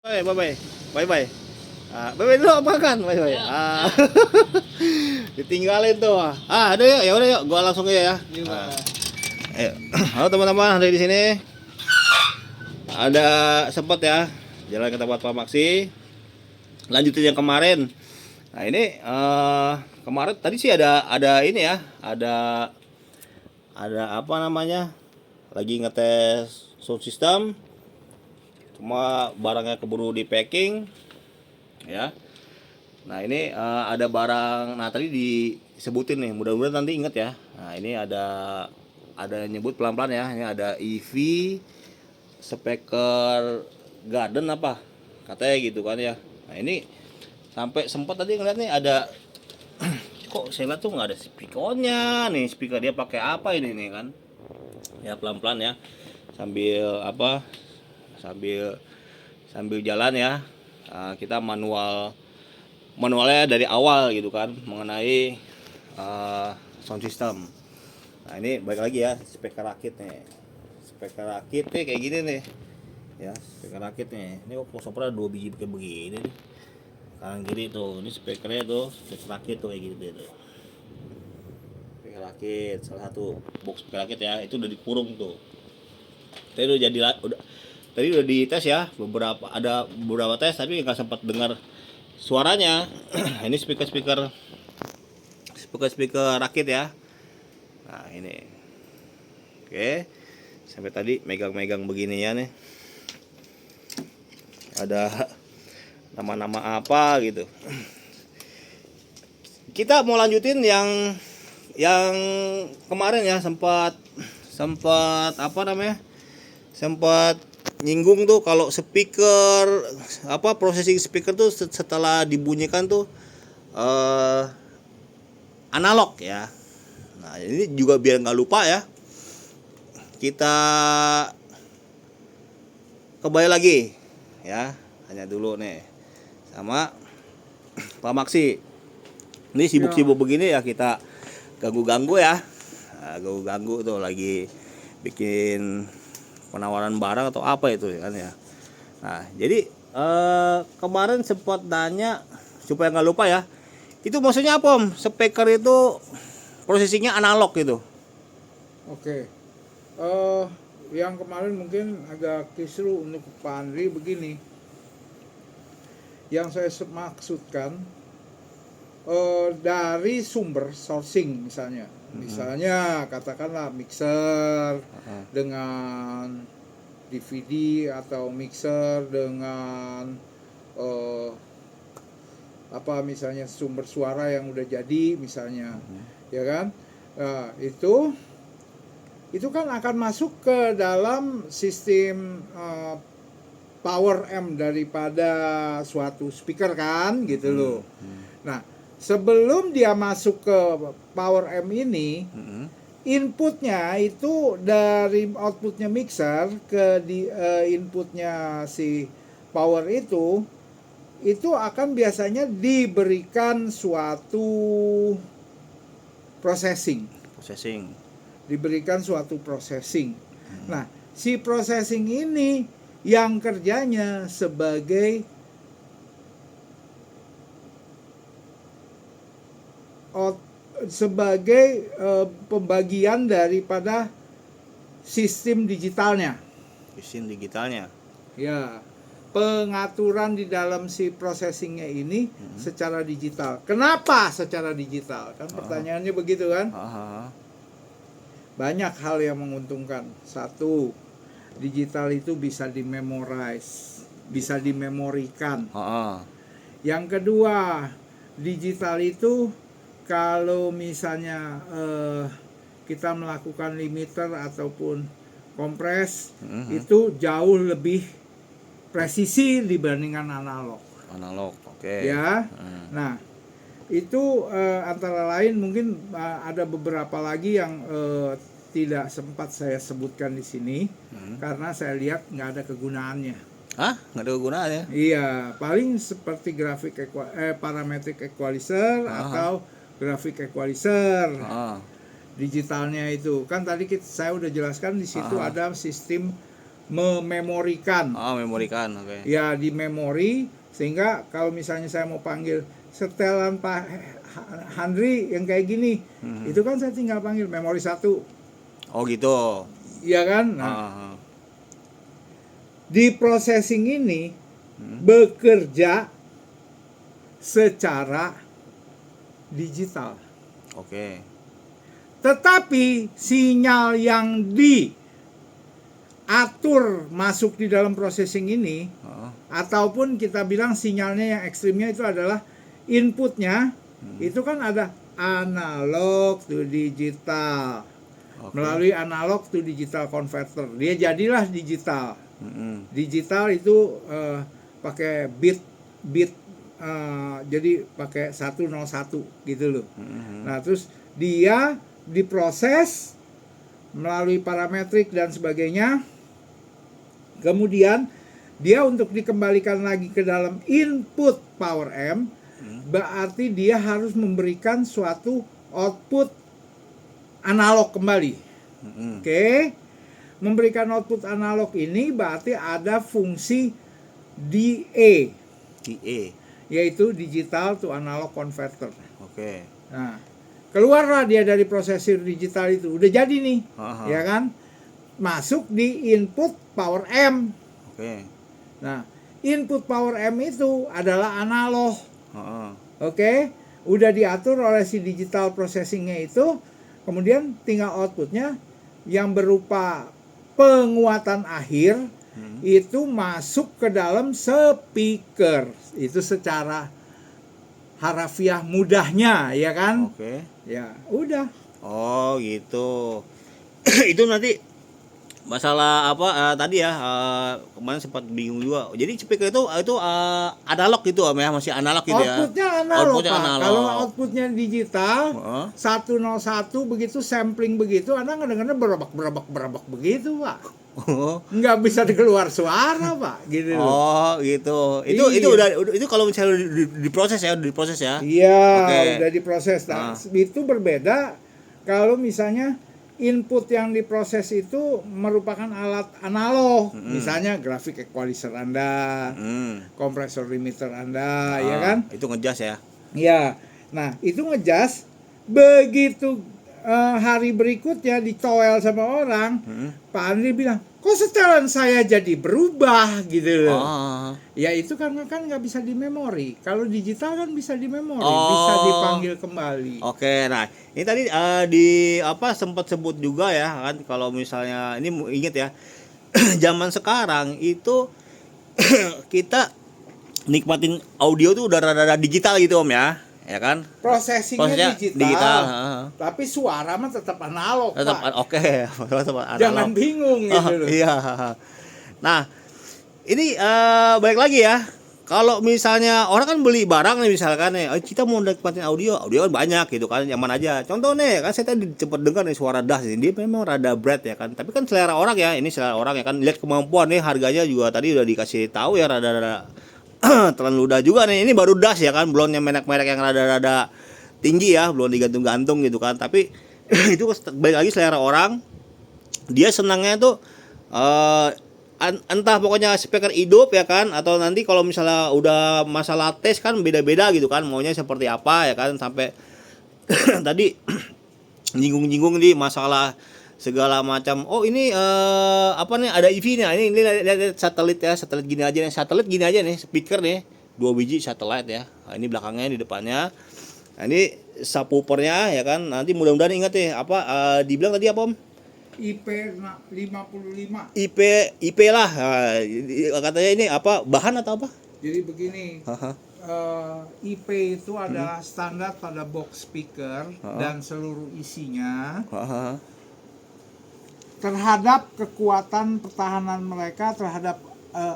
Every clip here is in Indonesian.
Bye bye bye bye bye. Bye bye dulu makan bye bye. Ditinggalin tuh. Ada yuk, ya udah yuk, gua langsung aja ya. Ayo. Halo teman-teman, ada di sini. Ada sempat ya jalan ke tempat Pak Maksi. Lanjutin yang kemarin. Nah ini kemarin tadi sih ada ini ya, ada apa namanya? Lagi ngetes sound system. Cuma barangnya keburu di packing ya. Nah ini ada barang, nah tadi disebutin nih, mudah-mudahan nanti inget ya. Nah ini ada nyebut pelan-pelan ya. Ini ada EV speaker garden apa katanya gitu kan ya. Nah ini sampai sempat tadi ngeliat nih ada kok saya lihat tuh nggak ada speakernya nih. Speaker dia pakai apa ini nih kan ya, pelan-pelan ya, sambil apa, sambil jalan ya. Kita manualnya dari awal gitu kan, mengenai sound system. Nah ini balik lagi ya, speaker rakit nih. Speaker rakit nih kayak gini nih ya, speaker rakit nih. Ini kok Sopra 2 biji kayak begini nih, kanan kiri tuh. Ini speakernya tuh, speaker rakit tuh kayak gitu tuh. Speaker rakit, salah satu box speaker rakit ya, itu udah dikurung tuh. Tadi udah dites ya, ada beberapa tes tapi nggak sempat dengar suaranya. Ini speaker rakit ya. Nah ini, oke, sampai tadi megang-megang begini ya nih. Ada nama-nama apa gitu. Kita mau lanjutin yang kemarin ya, sempat apa namanya? Sempat nyinggung tuh kalau speaker apa, processing speaker tuh setelah dibunyikan tuh analog ya. Nah ini juga biar nggak lupa ya, kita kembali lagi ya, hanya dulu nih sama Pak Maksi. Ini sibuk-sibuk begini ya, kita ganggu-ganggu ya. Ganggu-ganggu tuh lagi bikin penawaran barang atau apa itu kan ya. Nah jadi kemarin sempat nanya supaya nggak lupa ya, itu maksudnya apa Om? Speaker itu prosesinya analog gitu. Oke, yang kemarin mungkin agak kisru untuk Pak Andri begini. Yang saya maksudkan dari sumber sourcing misalnya katakanlah mixer dengan DVD atau mixer dengan apa misalnya sumber suara yang udah jadi misalnya, ya kan? Nah, itu kan akan masuk ke dalam sistem power amp daripada suatu speaker kan gitu loh. Nah, sebelum dia masuk ke power amp ini, inputnya itu dari outputnya mixer ke inputnya si power itu akan biasanya diberikan suatu processing. Nah, si processing ini yang kerjanya sebagai pembagian daripada sistem digitalnya. Ya, pengaturan di dalam si processingnya ini secara digital. Kenapa secara digital? Kan pertanyaannya begitu kan? Banyak hal yang menguntungkan. Satu, digital itu bisa dimemorize, bisa dimemorikan. Yang kedua, digital itu kalau misalnya kita melakukan limiter ataupun kompres, itu jauh lebih presisi dibandingkan analog. Oke. Ya. Nah, itu antara lain mungkin ada beberapa lagi yang tidak sempat saya sebutkan di sini karena saya lihat nggak ada kegunaannya. Nggak ada kegunaannya? Iya, paling seperti parametric equalizer atau grafik equalizer. Digitalnya itu kan tadi saya udah jelaskan di situ ada sistem mememorikan. Memorikan, oke. Ya, di memori, sehingga kalau misalnya saya mau panggil setelan Pak Handri yang kayak gini, itu kan saya tinggal panggil memori 1. Oh gitu. Iya kan? Nah, Ah. di processing ini bekerja secara digital. Oke. Tetapi sinyal yang diatur masuk di dalam processing ini, ataupun kita bilang sinyalnya yang ekstrimnya itu adalah inputnya, itu kan ada analog to digital. Oke. Melalui analog to digital converter, dia jadilah digital. Digital itu pakai bit jadi pakai 101 gitu loh. Nah, terus dia diproses melalui parametrik dan sebagainya. Kemudian dia untuk dikembalikan lagi ke dalam input power M, berarti dia harus memberikan suatu output analog kembali. Oke. Memberikan output analog ini berarti ada fungsi DA, yaitu digital to analog converter. Oke. Nah, keluarlah dia dari prosesor digital itu, udah jadi nih, ya kan? Masuk di input power M. Oke. Nah, input power M itu adalah analog. Oke, udah diatur oleh si digital processingnya itu, kemudian tinggal outputnya yang berupa penguatan akhir itu masuk ke dalam speaker. Itu secara harafiah mudahnya, ya kan? Oke. Ya, udah. Oh gitu. Itu nanti masalah apa tadi ya, kemarin sempat bingung juga. Jadi speaker itu analog gitu Om ya, masih analog gitu ya. Outputnya analog, Outputnya Pak. analog. Kalau outputnya digital, Heeh. 101 begitu sampling begitu, Anda ngedengarnya berabak begitu, Pak. Oh. Nggak bisa keluar suara, Pak, gitu loh. Oh gitu. Itu Iya. itu kalau misalnya diproses ya, Iya, Oke. udah diproses. Nah, itu berbeda kalau misalnya input yang diproses itu merupakan alat analog, misalnya grafik equalizer Anda, kompresor limiter Anda, ya kan? Itu ngejas ya. Iya. Nah, itu ngejas begitu hari berikutnya ditoel sama orang, Pak Andri bilang, kok setelan saya jadi berubah gitu loh. Ya itu karena kan nggak bisa di memori. Kalau digital kan bisa di memori, bisa dipanggil kembali. Oke, nah ini tadi di apa sempat sebut juga ya kan, kalau misalnya ini inget ya, zaman sekarang itu kita nikmatin audio tuh udah rada-rada digital gitu Om ya kan? Prosesingnya digital. Tapi suara mah tetap analog, Tetap Pak. oke. Tetap analog. Jangan bingung gitu loh. Iya. Nah, ini balik lagi ya. Kalau misalnya orang kan beli barang nih misalkan nih, kita mau nikmatin audio kan banyak gitu kan, nyaman aja. Contoh nih, kan saya tadi cepet dengar nih suara das ini, dia memang rada berat ya kan. Tapi kan selera orang ya, ini selera orang ya kan, lihat kemampuan nih, harganya juga tadi udah dikasih tahu ya rada-rada telan ludah juga nih. Ini baru das ya kan, belum yang merek-merek yang rada-rada tinggi ya, belum digantung-gantung gitu kan. Tapi itu balik lagi selera orang. Dia senangnya tuh entah pokoknya speaker hidup ya kan, atau nanti kalau misalnya udah masalah tes kan beda-beda gitu kan, maunya seperti apa ya kan, sampai tadi nyinggung-nyinggung di masalah segala macam. Oh ini apa nih, ada EV-nya ini lihat satelit ya, satelit gini aja nih, speaker nih 2 biji satelit ya. Nah, ini belakangnya, di depannya. Nah, ini subwoofernya ya kan. Nanti mudah-mudahan ingat ya apa dibilang tadi apa Om? IP 55. IP lah. Nah, katanya ini apa, bahan atau apa? Jadi begini. IP itu adalah standar pada box speaker dan seluruh isinya terhadap kekuatan pertahanan mereka terhadap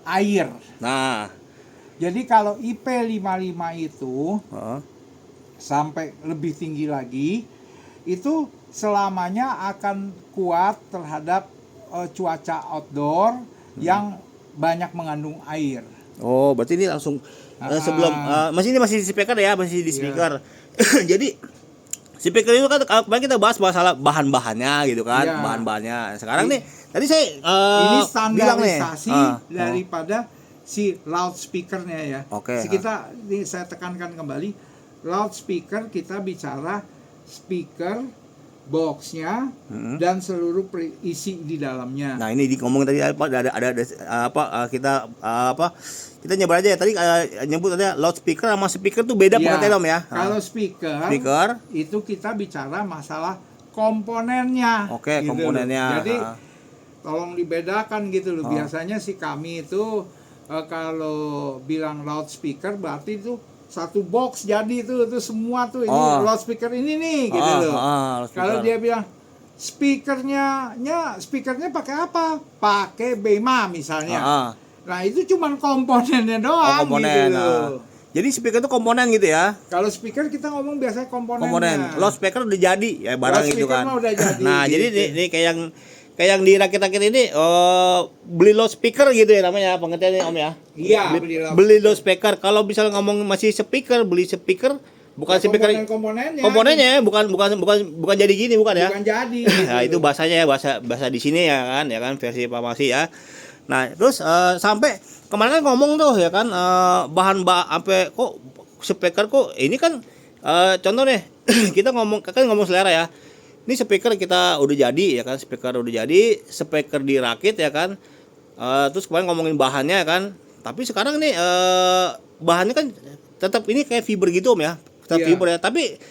air. Nah, jadi kalau IP 55 itu sampai lebih tinggi lagi, itu selamanya akan kuat terhadap cuaca outdoor yang banyak mengandung air. oh berarti ini langsung sebelum masih di speaker ya, masih di speaker. Jadi Speaker itu kan kemarin kita bahas masalah bahan-bahannya gitu kan, Iya. bahan-bahannya. Sekarang nih, tadi saya Ini bilang nih, standarisasi daripada si loudspeakernya ya. Oke. Ini saya tekankan kembali, loudspeaker kita bicara speaker, boxnya, dan seluruh isi di dalamnya. Nah ini ngomong tadi apa kita nyebar aja ya tadi nyebut ada loudspeaker sama speaker tuh beda Ya, pengertian Om ya. kalau speaker itu kita bicara masalah komponennya. Oke, gitu komponennya. loh. Jadi tolong dibedakan gitu loh. Oh. Biasanya sih kami itu kalau bilang loudspeaker berarti itu satu box jadi itu semua tuh ini loudspeaker ini nih gitu loh. Kalau dia bilang speakernya pakai apa? Pakai Bema misalnya. Nah, itu cuman komponennya doang komponen. gitu loh. Jadi speaker itu komponen gitu ya. Kalau speaker kita ngomong biasanya komponennya. Komponen. Loudspeaker udah jadi ya barang itu kan. Udah jadi, Nah, gitu. jadi ini kayak yang di rakit-rakit ini beli loudspeaker gitu ya namanya pengertiannya Om ya. Iya, beli loudspeaker. Kalau misalnya ngomong masih speaker, beli speaker bukan ya, speaker komponennya bukan jadi gini bukan ya. Bukan jadi. Nah, itu bahasanya ya bahasa di sini ya kan versi Farmasi ya. Nah, terus sampai kemarin kan ngomong tuh ya kan sampai kok speaker kok ini kan contoh nih kita ngomong selera ya. Ini speaker kita udah jadi ya kan, speaker dirakit ya kan. Terus kemarin ngomongin bahannya ya kan. Tapi sekarang nih bahannya kan tetap ini kayak fiber gitu Om ya. Tetap fiber ya. Tapi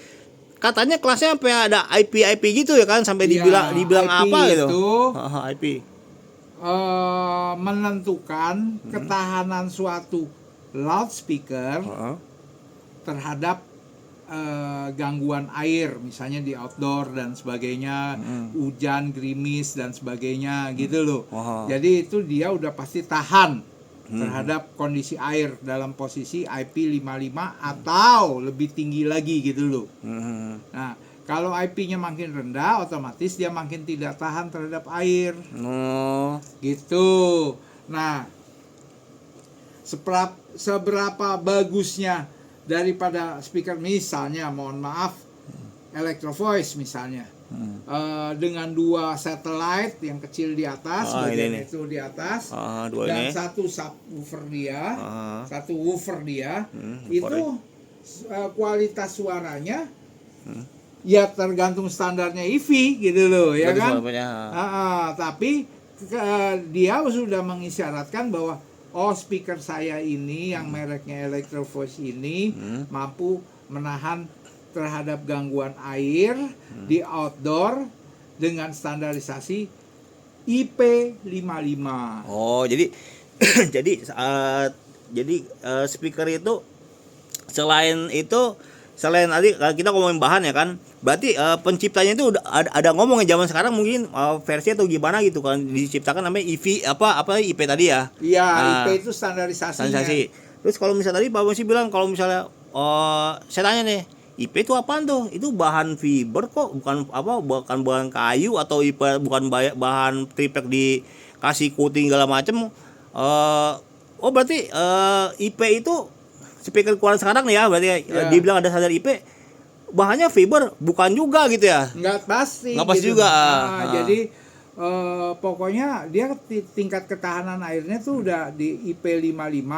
katanya kelasnya sampai ada IP gitu ya kan, sampai dibilang IP apa gitu. IP menentukan ketahanan suatu loudspeaker terhadap gangguan air, misalnya di outdoor dan sebagainya, hujan, gerimis dan sebagainya gitu loh. Jadi itu dia udah pasti tahan terhadap kondisi air dalam posisi IP55 atau lebih tinggi lagi gitu loh. Nah, kalau IP-nya makin rendah, otomatis dia makin tidak tahan terhadap air. Gitu. Nah, seberapa bagusnya daripada speaker misalnya, mohon maaf, Electro Voice misalnya, dengan 2 satellite yang kecil di atas, bagian itu di atas, dan ini. Satu subwoofer dia, satu woofer dia, itu kualitas suaranya ya tergantung standarnya EV gitu loh, ya kan? Tapi dia sudah mengisyaratkan bahwa speaker saya ini yang mereknya Electro Voice ini mampu menahan terhadap gangguan air di outdoor dengan standarisasi IP55. Jadi jadi speaker itu selain tadi kita ngomongin bahan ya kan, berarti penciptanya itu udah ada ngomongnya zaman sekarang mungkin versi atau gimana gitu kan diciptakan namanya IP IP tadi ya. Iya, IP itu standarisasinya. Terus kalau misalnya tadi Pak Masih bilang kalau misalnya saya tanya nih, IP itu apaan tuh? Itu bahan fiber kok, bukan bahan kayu atau IP bukan bahan triplek dikasih coating segala macem. Berarti IP itu speaker keluaran sekarang nih ya, berarti dibilang ada standar IP, bahannya fiber bukan juga gitu ya? Nggak pasti gitu. Juga. Jadi pokoknya dia tingkat ketahanan airnya tuh udah di IP55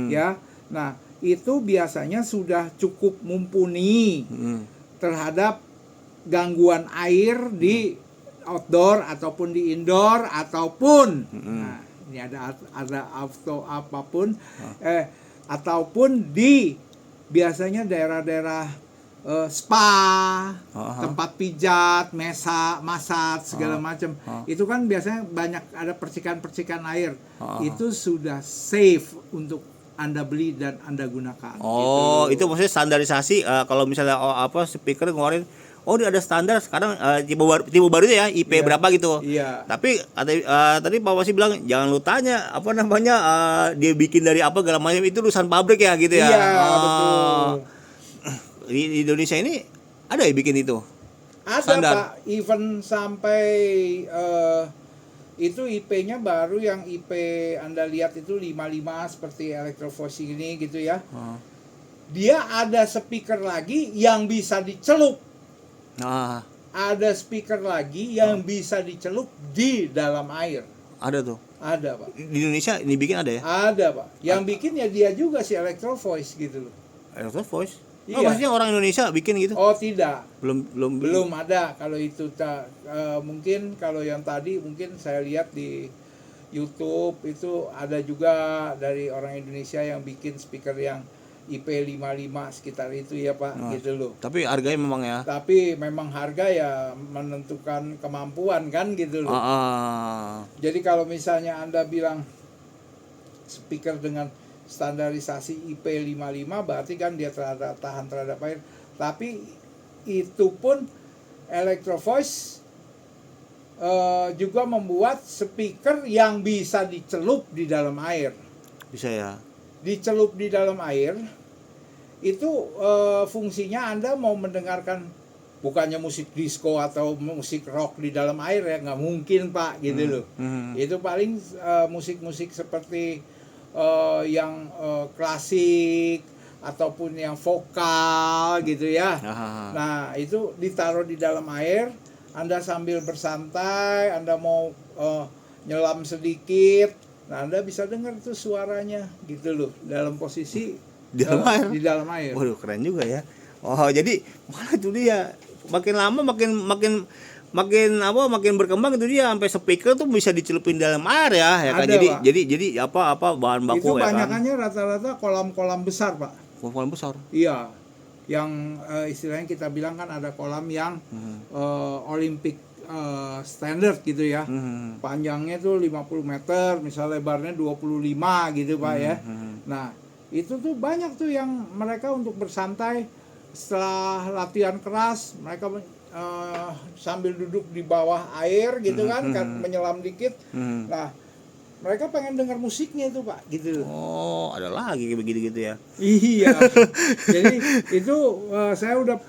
ya. Nah, itu biasanya sudah cukup mumpuni terhadap gangguan air di outdoor ataupun di indoor ataupun nah, ini ada auto apapun ataupun di biasanya daerah-daerah spa, tempat pijat, massage segala macam. Itu kan biasanya banyak ada percikan-percikan air. Itu sudah safe untuk Anda beli dan Anda gunakan. Gitu. Itu maksudnya standarisasi kalau misalnya speaker ngeluarin dia ada standar sekarang tipe barunya ya IP berapa gitu. Iya. Tapi tadi Pak Masih bilang jangan lu tanya dia bikin dari apa segala macam, itu urusan pabrik ya gitu ya. Iya, betul. Di Indonesia ini ada ya bikin itu? Ada standar. Pak, even sampai itu IP-nya baru yang IP Anda lihat itu 55 seperti Electro Voice ini gitu ya. Dia ada speaker lagi yang bisa dicelup. Nah, Ada speaker lagi yang bisa dicelup di dalam air. ada tuh. Ada, Pak. Di Indonesia ini bikin ada ya? Ada, Pak. Yang bikin ya dia juga si Electro Voice gitu loh. Electro Voice. Oh, Iya. maksudnya orang Indonesia bikin gitu? Oh, tidak. Belum Ada kalau itu mungkin kalau yang tadi mungkin saya lihat di YouTube itu ada juga dari orang Indonesia yang bikin speaker yang IP55 sekitar itu ya Pak, Nah, gitu loh. Tapi harganya memang ya. Tapi memang harga ya menentukan kemampuan kan gitu loh. Jadi kalau misalnya Anda bilang speaker dengan standarisasi IP55 berarti kan dia tahan terhadap air. Tapi itu pun Electro Voice juga membuat speaker yang bisa dicelup di dalam air. Bisa ya. Dicelup di dalam air itu fungsinya Anda mau mendengarkan bukannya musik disco atau musik rock di dalam air ya, nggak mungkin Pak gitu loh. Itu paling musik-musik seperti yang klasik ataupun yang vokal gitu ya. Nah itu ditaruh di dalam air, Anda sambil bersantai, Anda mau nyelam sedikit, nah Anda bisa dengar tuh suaranya gitu loh dalam posisi Di dalam air. Di dalam air. Waduh, keren juga ya. Oh, jadi malah itu dia makin lama makin berkembang itu dia sampai speaker tuh bisa dicelupin dalam air ya kan. Ada, Pak. Jadi apa bahan baku Itu ya kan. banyakannya rata-rata kolam-kolam besar Pak. Kolam besar. Iya. Yang istilahnya kita bilang kan ada kolam yang Olympic standard gitu ya. Panjangnya tuh 50 meter, misal lebarnya 25 gitu Pak ya. Nah, itu tuh banyak tuh yang mereka untuk bersantai setelah latihan keras, mereka sambil duduk di bawah air gitu kan menyelam dikit. Nah, mereka pengen dengar musiknya itu Pak gitu. Oh, ada lagi kayak begitu gitu ya. Iya. Jadi itu saya udah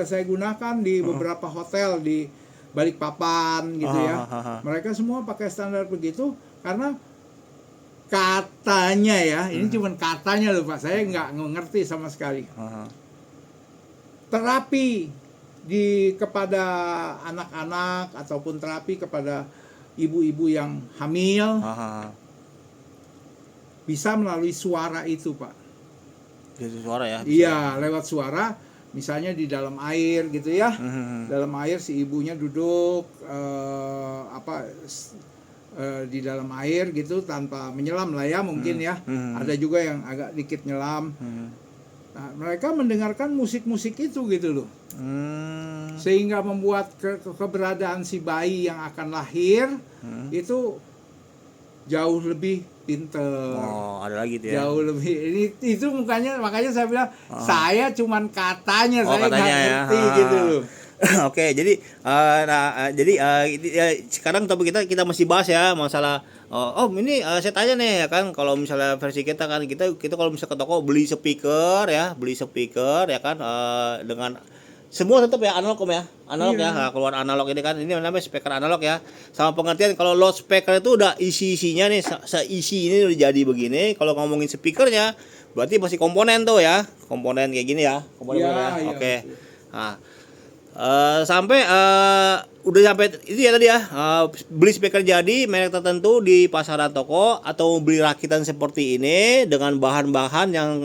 saya gunakan di beberapa hotel di Balikpapan gitu ya. Mereka semua pakai standar begitu karena katanya ya, ini cuman katanya loh Pak, saya nggak ngerti sama sekali. Terapi kepada anak-anak ataupun terapi kepada ibu-ibu yang hamil bisa melalui suara itu Pak. Jadi suara ya. Iya, lewat suara, misalnya di dalam air gitu ya. Dalam air si ibunya duduk di dalam air gitu tanpa menyelam lah ya mungkin ya. Ada juga yang agak dikit nyelam. Nah, mereka mendengarkan musik-musik itu gitu loh. Sehingga membuat keberadaan si bayi yang akan lahir itu jauh lebih pinter. Oh, ada lagi tuh ya. Jauh lebih itu makanya saya bilang saya cuman katanya, saya nggak ngerti ya. Gitu loh. Oke, jadi sekarang topik kita masih bahas ya masalah. Ini saya tanya nih ya kan, kalau misalnya versi kita kan kita kalau misalnya ke toko beli speaker ya kan dengan semua tetap ya analog ya, nah, keluar analog ini kan, ini namanya speaker analog ya. Sama pengertian kalau loudspeaker itu udah isinya nih, seisi ini udah jadi begini. Kalau ngomongin speakernya berarti masih komponen tuh ya, komponen kayak gini ya, komponen ya. Oke. Nah, sampai udah sampai itu ya tadi ya, beli speaker jadi merek tertentu di pasaran toko atau beli rakitan seperti ini dengan bahan-bahan yang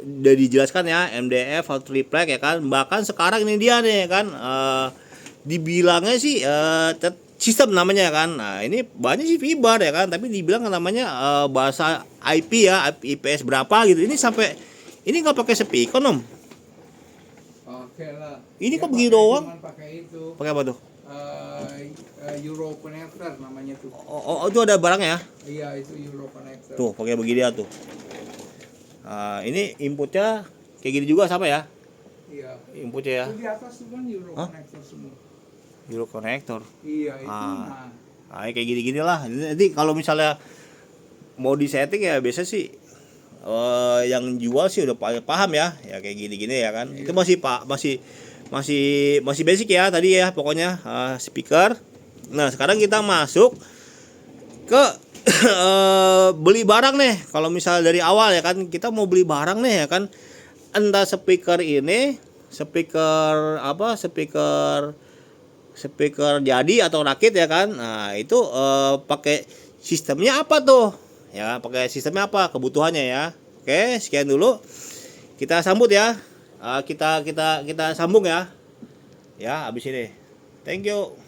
udah dijelaskan ya, MDF atau triplek ya kan. Bahkan sekarang ini dia nih kan dibilangnya sih sistem namanya kan. Nah, ini banyak sih fiber ya kan, tapi dibilang namanya bahasa IP ya, IPS berapa gitu. Ini sampai ini nggak pakai speaker Om. Oke lah. Ini kok begini doang? Pakai itu. Pakai apa tuh? Euro connector namanya tuh. Oh, itu ada barangnya ya? Iya, itu Euro connector. Tuh, pakai begini ya tuh. Ini inputnya kayak gini juga sama ya? Iya. Inputnya ya? Itu di atas tuh kan Euro connector semua. Euro connector. Iya, itu kayak gini-gini lah. Nanti kalau misalnya mau disetting ya biasa sih yang jual sih udah paham ya kayak gini-gini ya kan. Iya. Itu masih basic ya tadi ya pokoknya speaker. Nah, sekarang kita masuk ke beli barang nih. Kalau misalnya dari awal ya kan kita mau beli barang nih ya kan, entah speaker ini speaker speaker jadi atau rakit ya kan. Nah, itu pakai sistemnya apa tuh? Ya, pakai sistemnya apa? Kebutuhannya ya. Oke, sekian dulu. Kita sambut ya. Kita sambung ya. Ya, habis ini. Thank you.